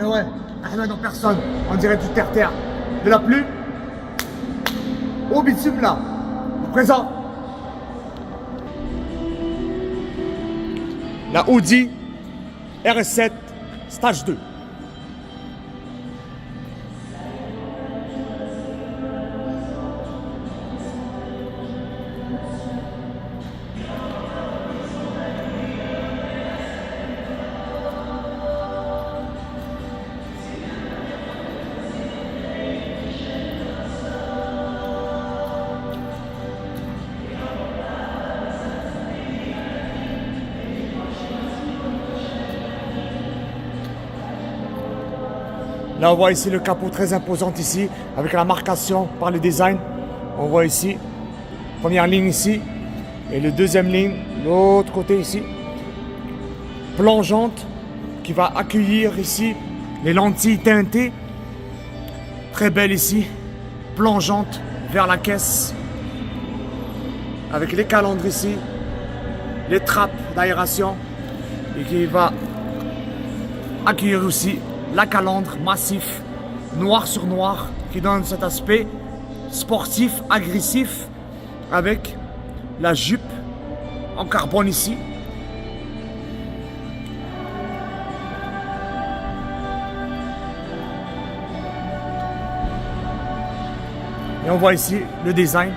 Et ouais, Ahmed en personne, on dirait du terre-terre. De la pluie au bitume là. Présent. La Audi RS7 Stage 2. Là, on voit ici le capot très imposant ici, avec la marcation par le design. On voit ici, première ligne ici, et le deuxième ligne, l'autre côté ici. Plongeante, qui va accueillir ici les lentilles teintées. Très belle ici, plongeante vers la caisse. Avec les calandres ici, les trappes d'aération, et qui va accueillir aussi la calandre massif, noir sur noir, qui donne cet aspect sportif, agressif, avec la jupe en carbone ici. Et on voit ici le design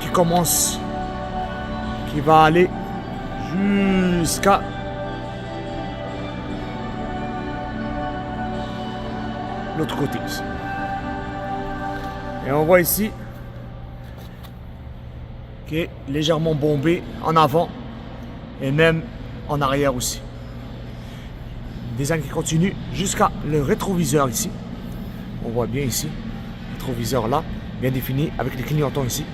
qui commence, qui va aller jusqu'à l'autre côté ici. Et on voit ici qui est légèrement bombé en avant et même en arrière aussi. Design qui continue jusqu'à le rétroviseur ici. On voit bien ici, le rétroviseur là, bien défini avec les clignotants ici.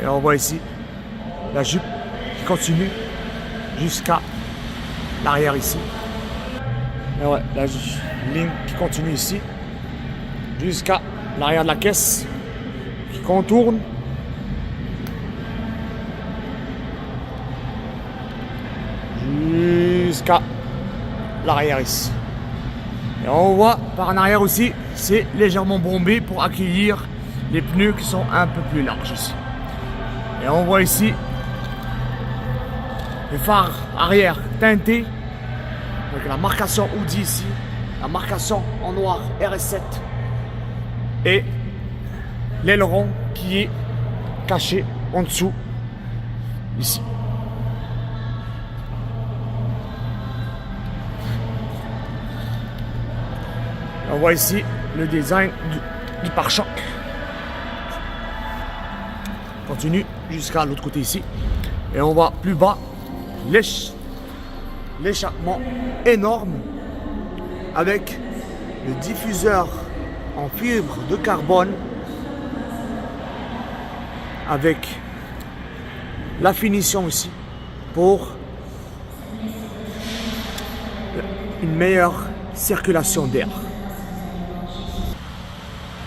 Et on voit ici la jupe qui continue jusqu'à l'arrière ici. Et ouais, la ligne qui continue ici jusqu'à l'arrière de la caisse qui contourne jusqu'à l'arrière ici. Et on voit par en arrière aussi, c'est légèrement bombé pour accueillir les pneus qui sont un peu plus larges ici. Et on voit ici les phares arrière teintés avec la marcation Audi ici, la marcation en noir RS7 et l'aileron qui est caché en dessous ici. On voit ici le design du pare-choc. Continue jusqu'à l'autre côté ici. Et on voit plus bas l'échappement énorme avec le diffuseur en fibre de carbone avec la finition ici pour une meilleure circulation d'air.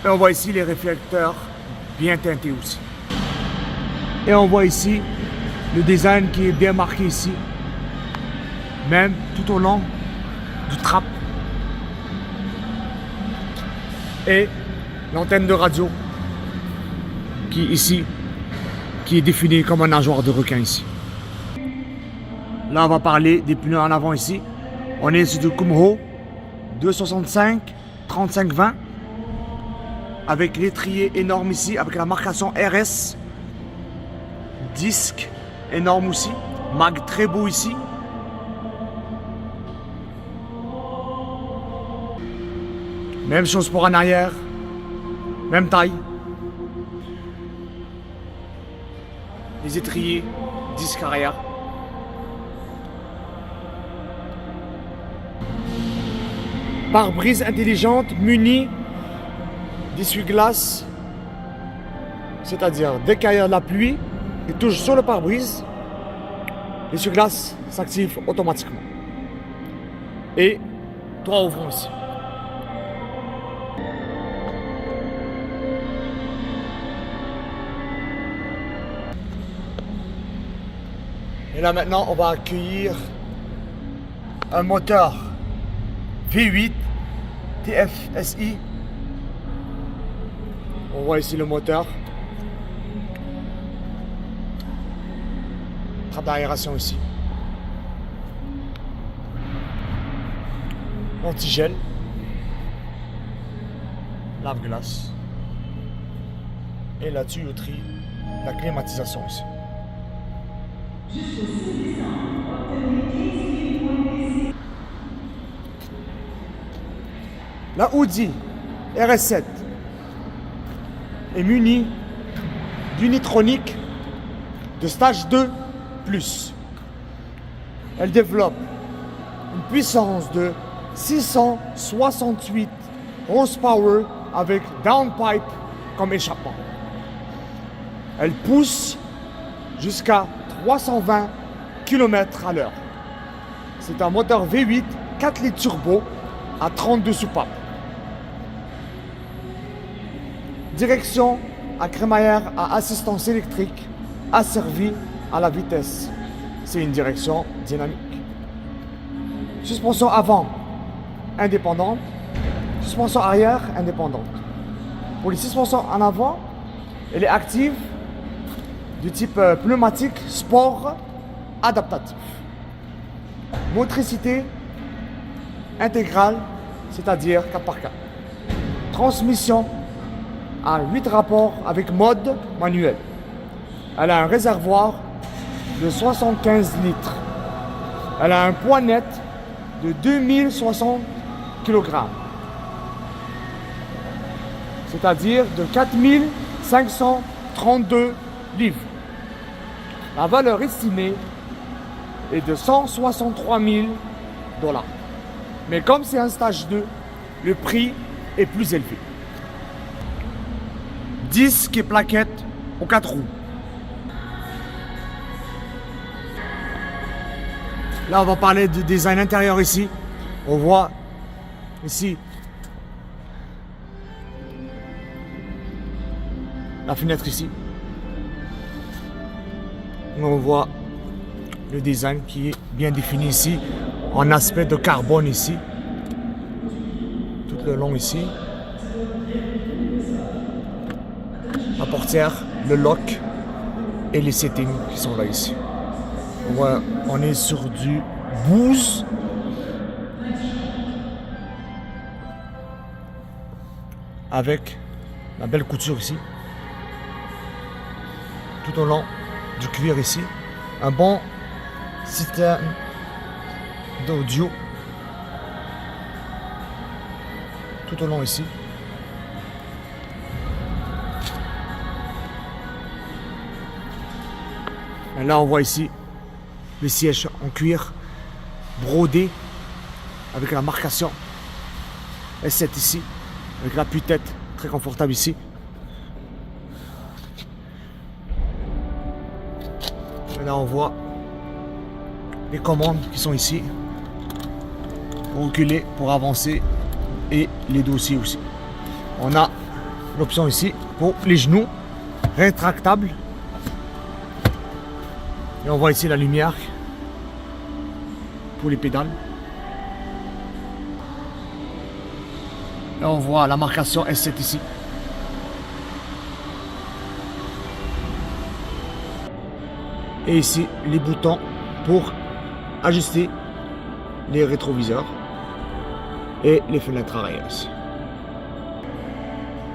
Et on voit ici les réflecteurs bien teintés aussi. Et on voit ici le design qui est bien marqué ici, même tout au long du trap. Et l'antenne de radio qui ici, qui est définie comme un nageoire de requin ici. Là, on va parler des pneus en avant ici. On est sur du Kumho 265 35-20 avec l'étrier énorme ici, avec la marcation RS. Disque énorme aussi, mag très beau ici. Même chose pour en arrière, même taille. Les étriers, disque arrière. Pare-brise intelligente munie d'essuie-glace, c'est-à-dire dès qu'il y a de la pluie, il touche sur le pare-brise, l'essuie-glace s'active automatiquement. Et 3 ouvrants ici. Et là maintenant, on va accueillir un moteur V8 TFSI. On voit ici le moteur. Trappe d'aération ici. Antigel. Lave-glace. Et la tuyauterie, la climatisation ici. La Audi RS7 est munie d'unitronique de stage 2+. Elle développe une puissance de 668 horsepower avec downpipe comme échappement. Elle pousse jusqu'à 320 km/h. C'est un moteur V8 4 litres turbo à 32 soupapes. Direction à crémaillère à assistance électrique asservie à la vitesse. C'est une direction dynamique. Suspension avant indépendante. Suspension arrière indépendante. Pour les suspensions en avant, elle est active du type pneumatique sport adaptatif. Motricité intégrale, c'est-à-dire 4x4. Transmission à 8 rapports avec mode manuel. Elle a un réservoir de 75 litres. Elle a un poids net de 2060 kg. C'est-à-dire de 4532 livres. La valeur estimée est de 163 000 $. Mais comme c'est un stage 2, le prix est plus élevé. Disque et plaquettes aux 4 roues. Là, on va parler du design intérieur ici. On voit ici la fenêtre ici. On voit le design qui est bien défini ici, en aspect de carbone ici, tout le long ici. La portière, le lock et les settings qui sont là ici. On voit, on est sur du Bose. Avec la belle couture ici. Tout au long du cuir ici. Un bon système d'audio tout au long ici. Et là on voit ici les sièges en cuir brodé avec la marcation S7 ici, avec l'appui-tête très confortable ici. Et là on voit les commandes qui sont ici pour reculer, pour avancer, et les dossiers aussi. On a l'option ici pour les genoux rétractables. Et on voit ici la lumière pour les pédales. Et on voit la marcation S7 ici. Et ici les boutons pour ajuster les rétroviseurs et les fenêtres arrière ici.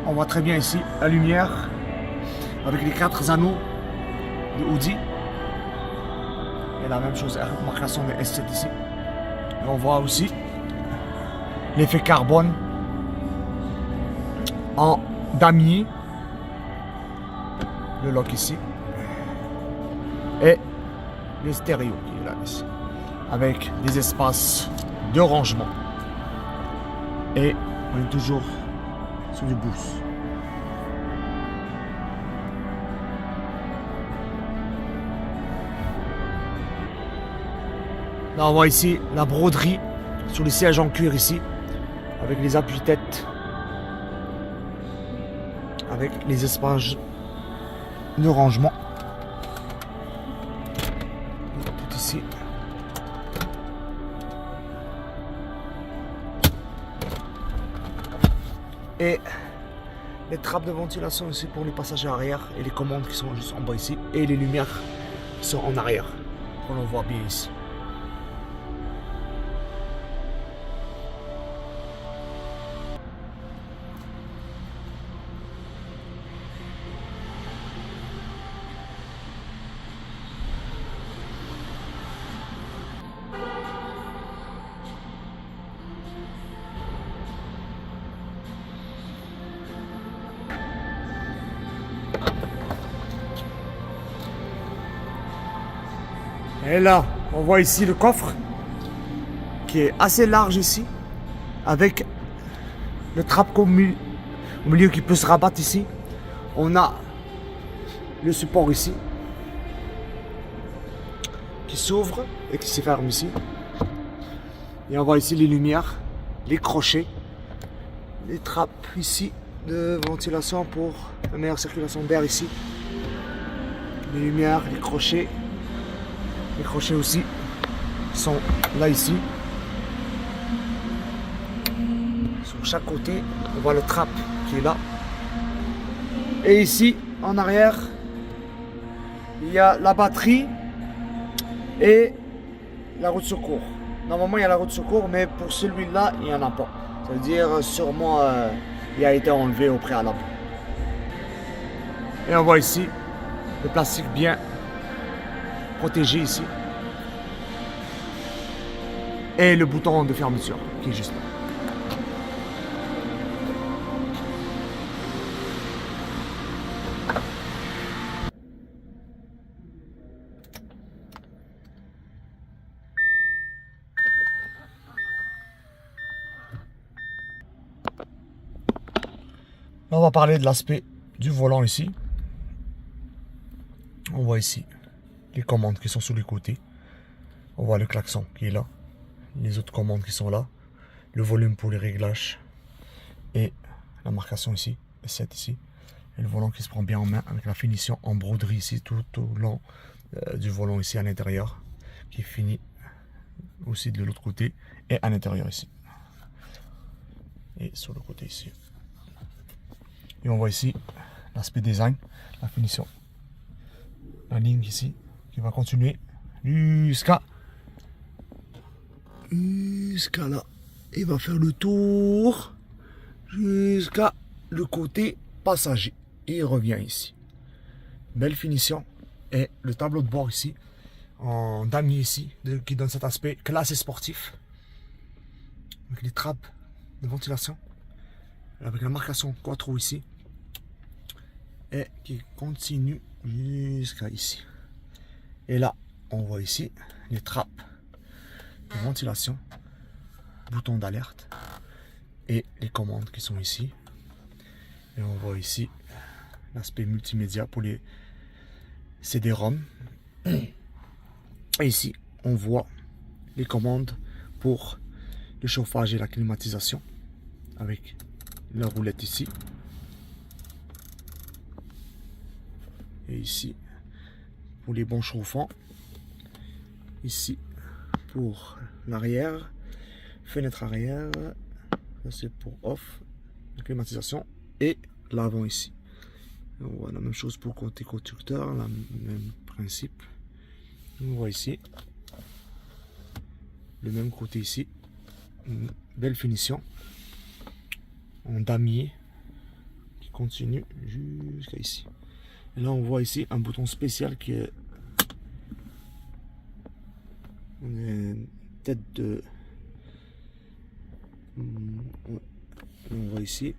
On voit très bien ici la lumière avec les 4 anneaux de Audi. Et la même chose, la marcation de S7 ici. Et on voit aussi l'effet carbone en damier. Le lock ici. Et le stéréo qui est là ici. Avec des espaces de rangement. Et on est toujours sur du boost. Là on voit ici la broderie sur les sièges en cuir ici. Avec les appuis-têtes. Avec les espaces de rangement. ici. Et les trappes de ventilation ici pour les passagers arrière et les commandes qui sont juste en bas ici. Et les lumières qui sont en arrière. On le voit bien ici. Et là, on voit ici le coffre qui est assez large ici, avec le trappe au milieu qui peut se rabattre ici. On a le support ici qui s'ouvre et qui se ferme ici. Et on voit ici les lumières, les crochets, les trappes ici de ventilation pour la meilleure circulation d'air ici. Les lumières, les crochets. Les crochets aussi sont là ici. Sur chaque côté, on voit le trappe qui est là. Et ici, en arrière, il y a la batterie et la roue de secours. Normalement, il y a la roue de secours, mais pour celui-là, il n'y en a pas. Ça veut dire sûrement il a été enlevé au préalable. Et on voit ici le plastique bien protégé ici. Et le bouton de fermeture qui est juste là. Là, on va parler de l'aspect du volant ici. On voit ici les commandes qui sont sur les côtés. On voit le klaxon qui est là. Les autres commandes qui sont là. Le volume pour les réglages. Et la marcation ici. Le 7 ici. Et le volant qui se prend bien en main avec la finition en broderie ici tout au long du volant ici à l'intérieur. Qui finit aussi de l'autre côté. Et à l'intérieur ici. Et sur le côté ici. Et on voit ici l'aspect design. La finition. La ligne ici qui va continuer jusqu'à là. Il va faire le tour jusqu'à le côté passager. Et il revient ici. Belle finition. Et le tableau de bord ici en damier ici qui donne cet aspect classe et sportif. Avec les trappes de ventilation. Avec la marcation quattro ici. Et qui continue jusqu'à ici. Et là, on voit ici les trappes de ventilation, bouton d'alerte et les commandes qui sont ici. Et on voit ici l'aspect multimédia pour les CD-ROM. Et ici, on voit les commandes pour le chauffage et la climatisation avec la roulette ici. Et ici, pour les bons chauffants. Ici, pour l'arrière. Fenêtre arrière. Ça, c'est pour off. La climatisation. Et l'avant ici. On voit la même chose pour côté conducteur. Le même principe. On voit ici. Le même côté ici. Une belle finition. En damier. Qui continue jusqu'à ici. Et là, on voit ici un bouton spécial qui est une tête de... On voit ici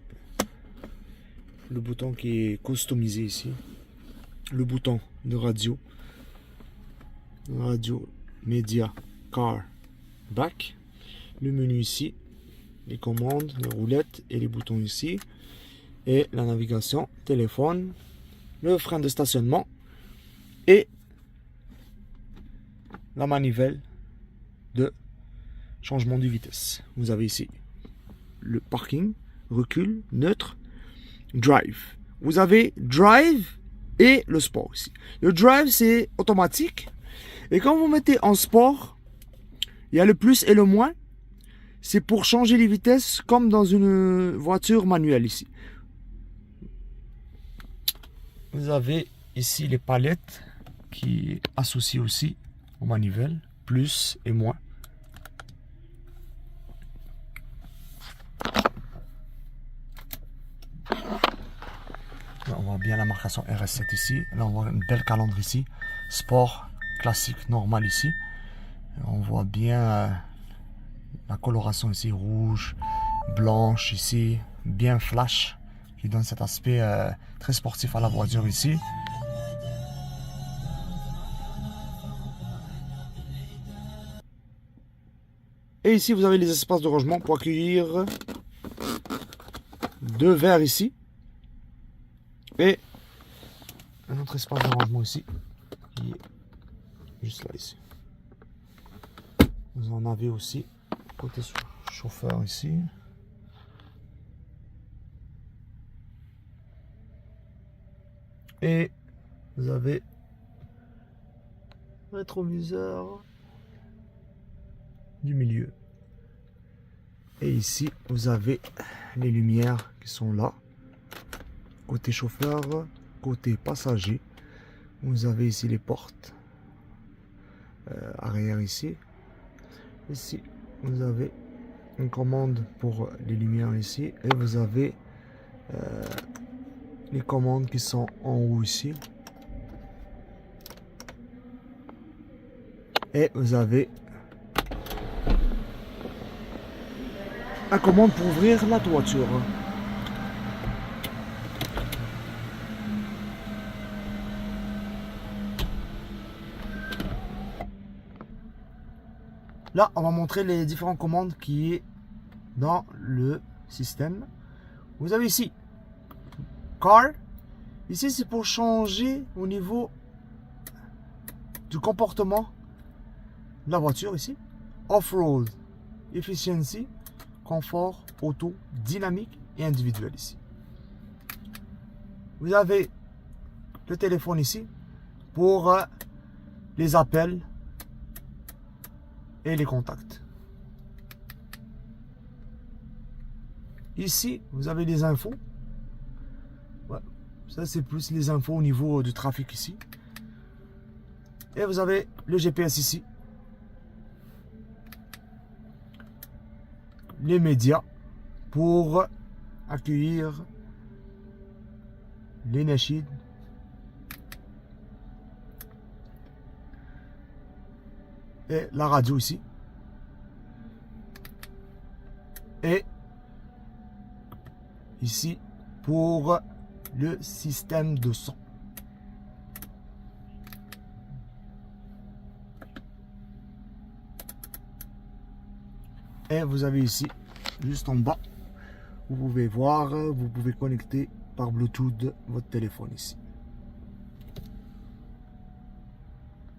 le bouton qui est customisé ici. Le bouton de radio. Radio, média, car, back. Le menu ici. Les commandes, les roulettes et les boutons ici. Et la navigation, téléphone. Le frein de stationnement et la manivelle de changement de vitesse. Vous avez ici le parking, recul, neutre, drive. Vous avez drive et le sport ici. Le drive, c'est automatique Et quand vous mettez en sport, il y a le plus et le moins. C'est pour changer les vitesses comme dans une voiture manuelle ici. Vous avez ici les palettes qui associent aussi aux manivelles, plus et moins. Là, on voit bien la marcation RS7 ici. Là, on voit une belle calandre ici. Sport, classique, normal ici. On voit bien la coloration ici, rouge, blanche ici, bien flash, qui donne cet aspect très sportif à la voiture ici. Et ici, vous avez les espaces de rangement pour accueillir 2 verres ici. Et un autre espace de rangement ici, qui est juste là ici. Vous en avez aussi côté chauffeur ici. Et vous avez rétroviseur du milieu. Et ici, vous avez les lumières qui sont là. Côté chauffeur, côté passager. Vous avez ici les portes arrière ici. Ici, vous avez une commande pour les lumières ici. Et vous avez les commandes qui sont en haut ici. Et vous avez la commande pour ouvrir la toiture. Là, on va montrer les différentes commandes qui est dans le système. Vous avez ici Car. Ici, c'est pour changer au niveau du comportement de la voiture ici. Off-road, efficiency, confort, auto, dynamique et individuel ici. Vous avez le téléphone ici pour les appels et les contacts. Ici, vous avez les infos. Ouais, ça, c'est plus les infos au niveau du trafic ici. Et vous avez le GPS ici. Les médias pour accueillir les nasheeds. Et la radio ici. Et ici pour le système de son. Et vous avez ici, juste en bas, vous pouvez voir, vous pouvez connecter par Bluetooth votre téléphone ici.